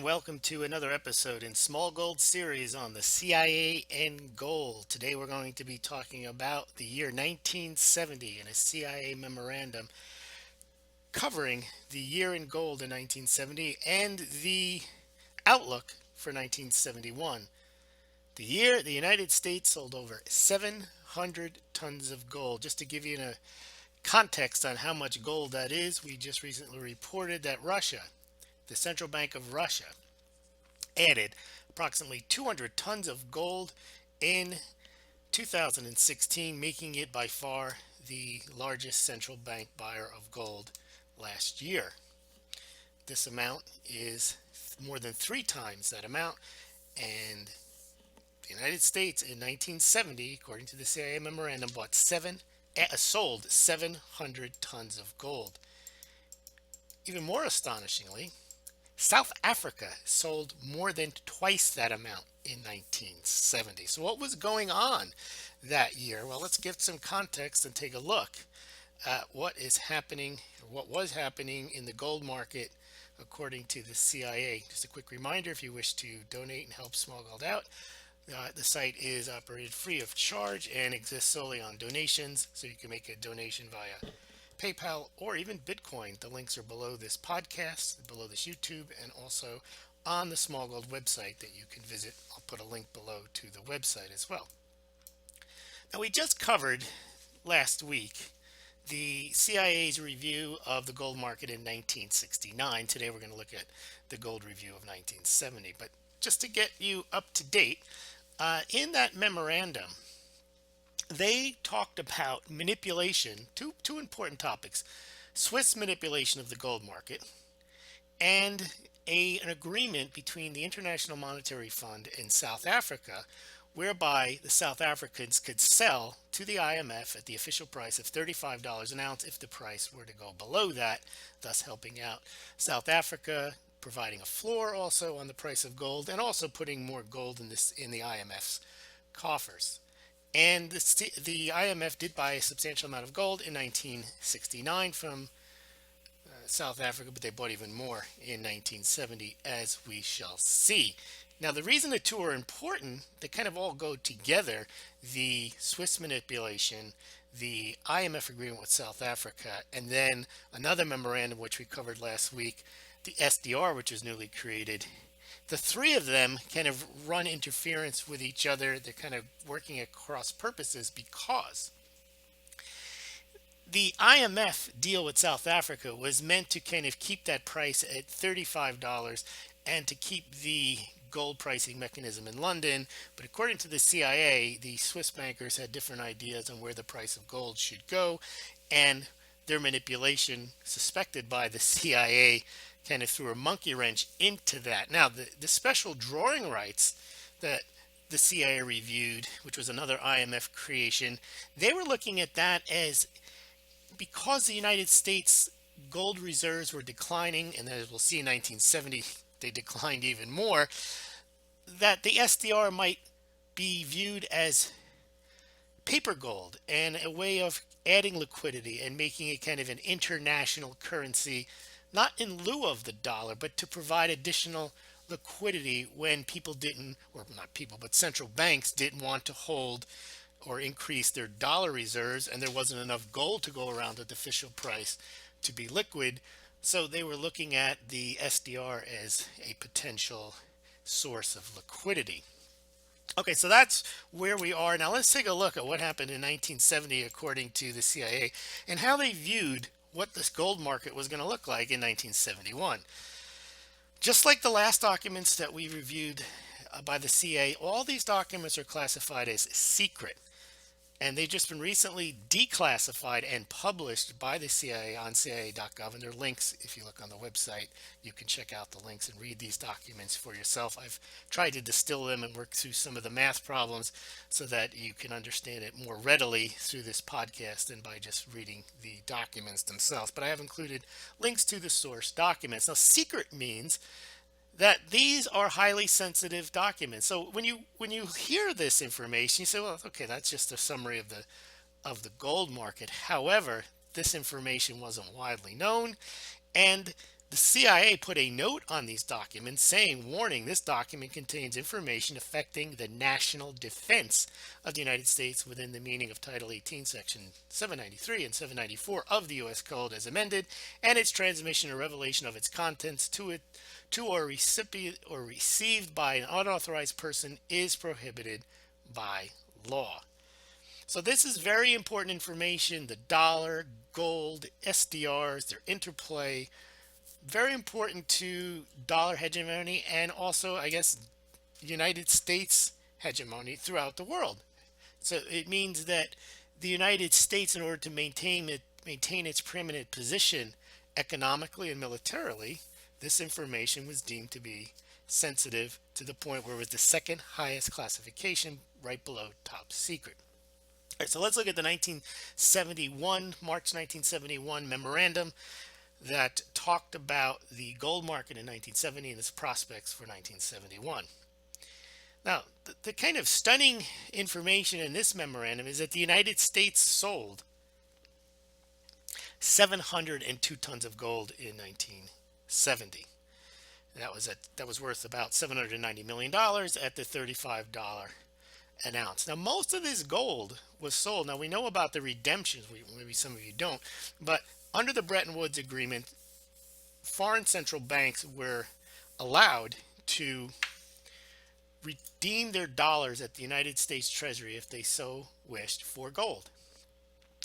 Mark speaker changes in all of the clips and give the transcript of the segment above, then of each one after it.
Speaker 1: welcome to another episode in Smaulgld series on the CIA and gold. Today we're going to be talking about the year 1970 and a CIA memorandum covering the year in gold in 1970 and the outlook for 1971. The year the United States sold over 700 tons of gold. Just to give you a context on how much gold that is, we just recently reported that Russia, the Central Bank of Russia, added approximately 200 tons of gold in 2016, making it by far the largest central bank buyer of gold last year. This amount is more than 3 times that amount, and the United States in 1970, according to the CIA memorandum, sold 700 tons of gold. Even more astonishingly, South Africa sold more than twice that amount in 1970. So what was going on that year? Well, let's give some context and take a look at what was happening in the gold market according to the CIA. Just a quick reminder, if you wish to donate and help Smaulgld out, the site is operated free of charge and exists solely on donations, so you can make a donation via PayPal, or even Bitcoin. The links are below this podcast, below this YouTube, and also on the Smaulgld website that you can visit. I'll put a link below to the website as well. Now, we just covered last week the CIA's review of the gold market in 1969. Today we're going to look at the gold review of 1970. But just to get you up to date, in that memorandum, they talked about manipulation, two important topics: Swiss manipulation of the gold market, and an agreement between the International Monetary Fund and South Africa, whereby the South Africans could sell to the IMF at the official price of $35 an ounce if the price were to go below that, thus helping out South Africa, providing a floor also on the price of gold, and also putting more gold in the IMF's coffers. And the IMF did buy a substantial amount of gold in 1969 from South Africa, but they bought even more in 1970, as we shall see. Now, the reason the two are important, they kind of all go together: the Swiss manipulation, the IMF agreement with South Africa, and then another memorandum which we covered last week, the SDR, which was newly created. The three of them kind of run interference with each other. They're kind of working at cross purposes, because the IMF deal with South Africa was meant to kind of keep that price at $35 and to keep the gold pricing mechanism in London. But according to the CIA, the Swiss bankers had different ideas on where the price of gold should go, and their manipulation, suspected by the CIA, kind of threw a monkey wrench into that. Now, the special drawing rights that the CIA reviewed, which was another IMF creation, they were looking at that as, because the United States gold reserves were declining, and as we'll see in 1970, they declined even more, that the SDR might be viewed as paper gold and a way of adding liquidity and making it kind of an international currency, not in lieu of the dollar, but to provide additional liquidity when people didn't, or not people, but central banks didn't want to hold or increase their dollar reserves, and there wasn't enough gold to go around at the official price to be liquid. So they were looking at the SDR as a potential source of liquidity. Okay, so that's where we are. Now let's take a look at what happened in 1970 according to the CIA, and how they viewed what this gold market was going to look like in 1971. Just like the last documents that we reviewed by the CIA, all these documents are classified as secret, and they've just been recently declassified and published by the CIA on CIA.gov. And there are links. If you look on the website, you can check out the links and read these documents for yourself. I've tried to distill them and work through some of the math problems so that you can understand it more readily through this podcast than by just reading the documents themselves. But I have included links to the source documents. Now, secret means that these are highly sensitive documents. So when you hear this information, you say, well, okay, that's just a summary of the gold market. However, this information wasn't widely known, and The CIA put a note on these documents saying, warning, this document contains information affecting the national defense of the United States within the meaning of Title 18, Section 793 and 794 of the U.S. Code as amended, and its transmission or revelation of its contents to or recipient or received by an unauthorized person is prohibited by law. So this is very important information. The dollar, gold, SDRs, their interplay, very important to dollar hegemony and also, I guess, United States hegemony throughout the world. So it means that the United States, in order to maintain its preeminent position economically and militarily, this information was deemed to be sensitive to the point where it was the second highest classification, right below top secret. All right, so let's look at the 1971, March 1971 memorandum that talked about the gold market in 1970 and its prospects for 1971. Now, the kind of stunning information in this memorandum is that the United States sold 702 tons of gold in 1970. That was worth about $790 million at the $35 an ounce. Now, most of this gold was sold. Now, we know about the redemptions. Maybe some of you don't, but under the Bretton Woods Agreement, foreign central banks were allowed to redeem their dollars at the United States Treasury if they so wished for gold.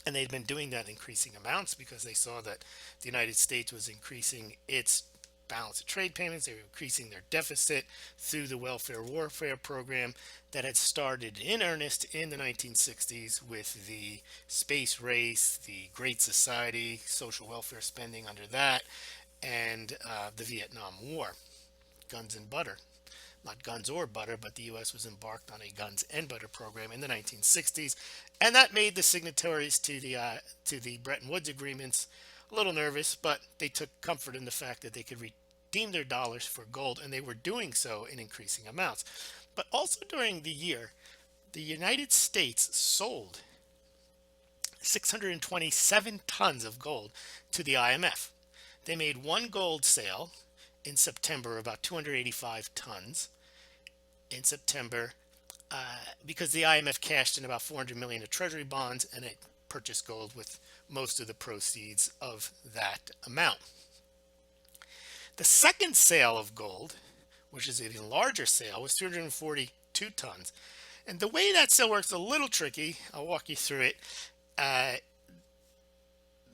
Speaker 1: And they'd been doing that in increasing amounts because they saw that the United States was increasing its balance of trade payments. They were increasing their deficit through the welfare warfare program that had started in earnest in the 1960s with the space race, the Great Society, social welfare spending under that, and the Vietnam War. Guns and butter. Not guns or butter, but the U.S. was embarked on a guns and butter program in the 1960s, and that made the signatories to the Bretton Woods agreements a little nervous, but they took comfort in the fact that they could redeem their dollars for gold, and they were doing so in increasing amounts. But also during the year, the United States sold 627 tons of gold to the IMF. They made one gold sale in September, about 285 tons in September, because the IMF cashed in about 400 million of treasury bonds and it purchased gold with most of the proceeds of that amount. The second sale of gold, which is an even larger sale, was 342 tons. And the way that sale works is a little tricky. I'll walk you through it.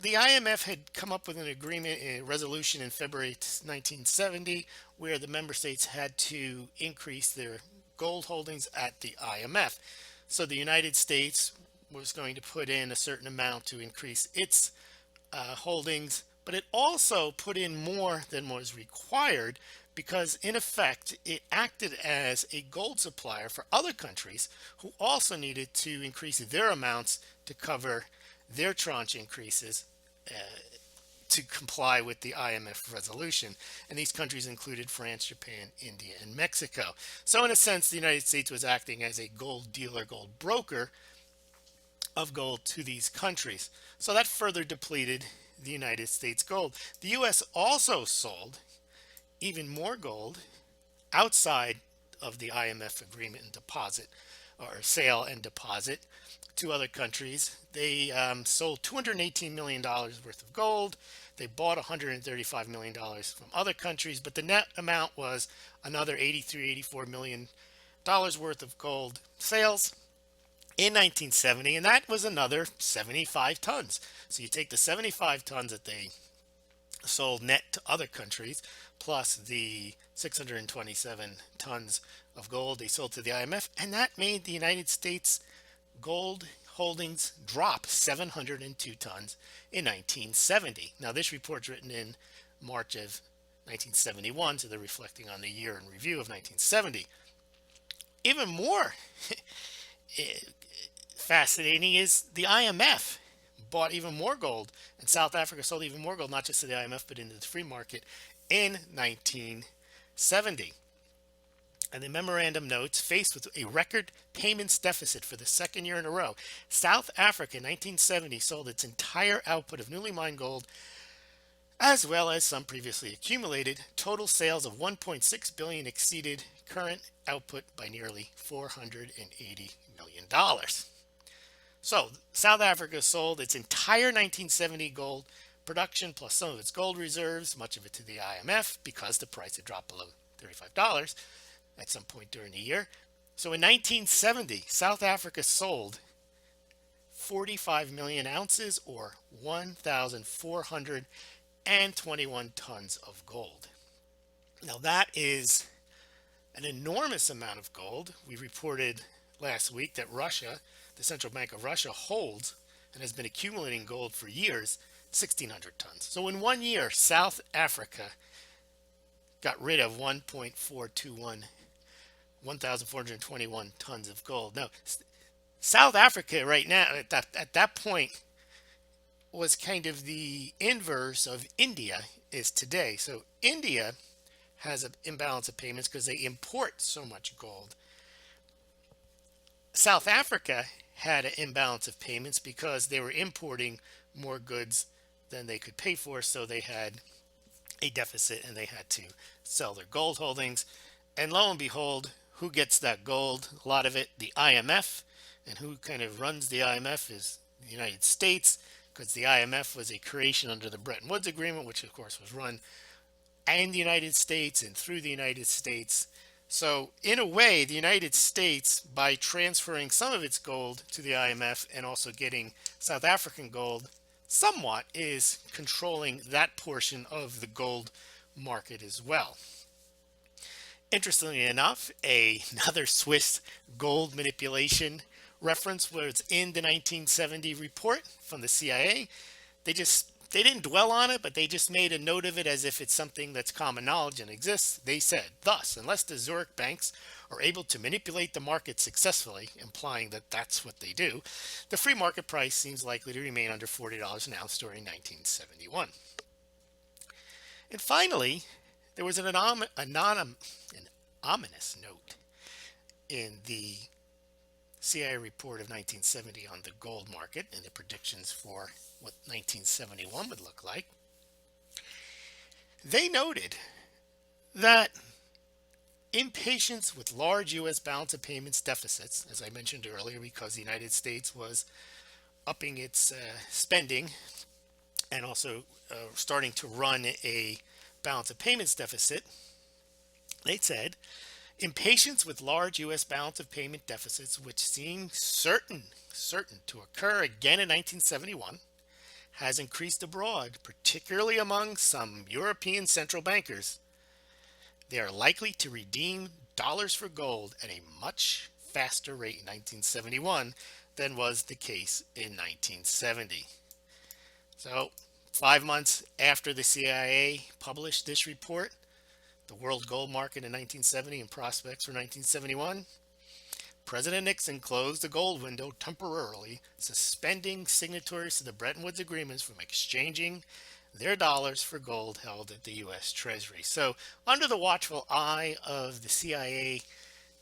Speaker 1: The IMF had come up with an agreement, a resolution in February 1970, where the member states had to increase their gold holdings at the IMF. So the United States was going to put in a certain amount to increase its holdings, but it also put in more than was required because, in effect, it acted as a gold supplier for other countries who also needed to increase their amounts to cover their tranche increases to comply with the IMF resolution. And these countries included France, Japan, India, and Mexico. So in a sense, the United States was acting as a gold dealer, gold broker of gold to these countries. So that further depleted the United States gold. The US also sold even more gold outside of the IMF agreement and deposit, or sale and deposit, to other countries. They sold $218 million worth of gold. They bought $135 million from other countries, but the net amount was another $84 million worth of gold sales in 1970, and that was another 75 tons. So you take the 75 tons that they sold net to other countries, plus the 627 tons of gold they sold to the IMF, and that made the United States gold holdings drop 702 tons in 1970. Now, this report's written in March of 1971, so they're reflecting on the year in review of 1970. Even more fascinating is the IMF bought even more gold, and South Africa sold even more gold, not just to the IMF, but into the free market in 1970. And the memorandum notes, faced with a record payments deficit for the second year in a row, South Africa in 1970 sold its entire output of newly mined gold as well as some previously accumulated. Total sales of 1.6 billion exceeded current output by nearly 480 million dollars. So, South Africa sold its entire 1970 gold production plus some of its gold reserves, much of it to the IMF because the price had dropped below $35 at some point during the year. So in 1970, South Africa sold 45 million ounces or 1,421 tons of gold. Now that is an enormous amount of gold. We reported last week that Russia, the Central Bank of Russia, holds and has been accumulating gold for years, 1,600 tons. So in 1 year, South Africa got rid of 1,421 tons of gold. Now, South Africa right now, at that point, was kind of the inverse of India is today. So India has an imbalance of payments because they import so much gold. South Africa had an imbalance of payments because they were importing more goods than they could pay for, so they had a deficit and they had to sell their gold holdings. And lo and behold, who gets that gold? A lot of it, the IMF. And who kind of runs the IMF is the United States, because the IMF was a creation under the Bretton Woods Agreement, which of course was run in the United States and through the United States. So in a way, the United States, by transferring some of its gold to the IMF and also getting South African gold, somewhat is controlling that portion of the gold market as well. Interestingly enough, another Swiss gold manipulation reference was in the 1970 report from the CIA. They didn't dwell on it, but they just made a note of it as if it's something that's common knowledge and exists. They said, thus, unless the Zurich banks are able to manipulate the market successfully, implying that that's what they do, the free market price seems likely to remain under $40 an ounce during 1971. And finally, there was an ominous note in the CIA report of 1970 on the gold market and the predictions for what 1971 would look like. They noted that impatience with large U.S. balance of payments deficits, as I mentioned earlier, because the United States was upping its spending and also starting to run a balance of payments deficit, they said, impatience with large U.S. balance of payment deficits, which seem certain to occur again in 1971, has increased abroad, particularly among some European central bankers. They are likely to redeem dollars for gold at a much faster rate in 1971 than was the case in 1970. So, 5 months after the CIA published this report, the world gold market in 1970 and prospects for 1971, President Nixon closed the gold window temporarily, suspending signatories to the Bretton Woods agreements from exchanging their dollars for gold held at the U.S. Treasury. So, under the watchful eye of the CIA,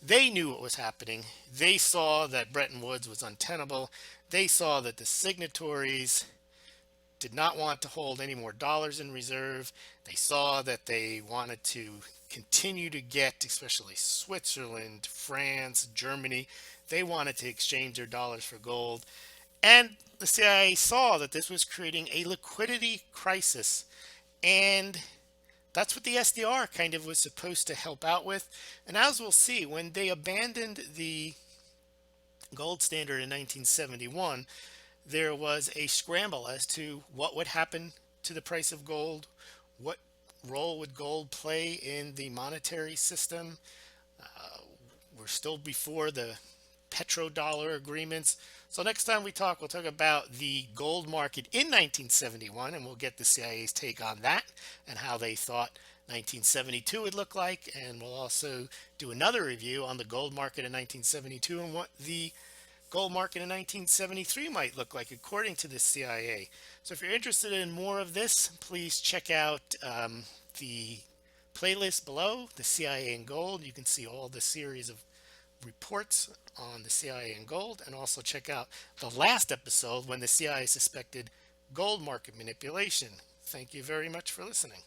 Speaker 1: they knew what was happening. They saw that Bretton Woods was untenable. They saw that the signatories did not want to hold any more dollars in reserve. They saw that they wanted to continue to get, especially Switzerland, France, Germany, they wanted to exchange their dollars for gold. And the CIA saw that this was creating a liquidity crisis. And that's what the SDR kind of was supposed to help out with. And as we'll see, when they abandoned the gold standard in 1971, there was a scramble as to what would happen to the price of gold, what role would gold play in the monetary system. We're still before the petrodollar agreements. So next time we talk, we'll talk about the gold market in 1971, and we'll get the CIA's take on that and how they thought 1972 would look like. And we'll also do another review on the gold market in 1972 and what the gold market in 1973 might look like according to the CIA. So if you're interested in more of this, please check out the playlist below, the CIA and gold. You can see all the series of reports on the CIA and gold, and also check out the last episode when the CIA suspected gold market manipulation. Thank you very much for listening.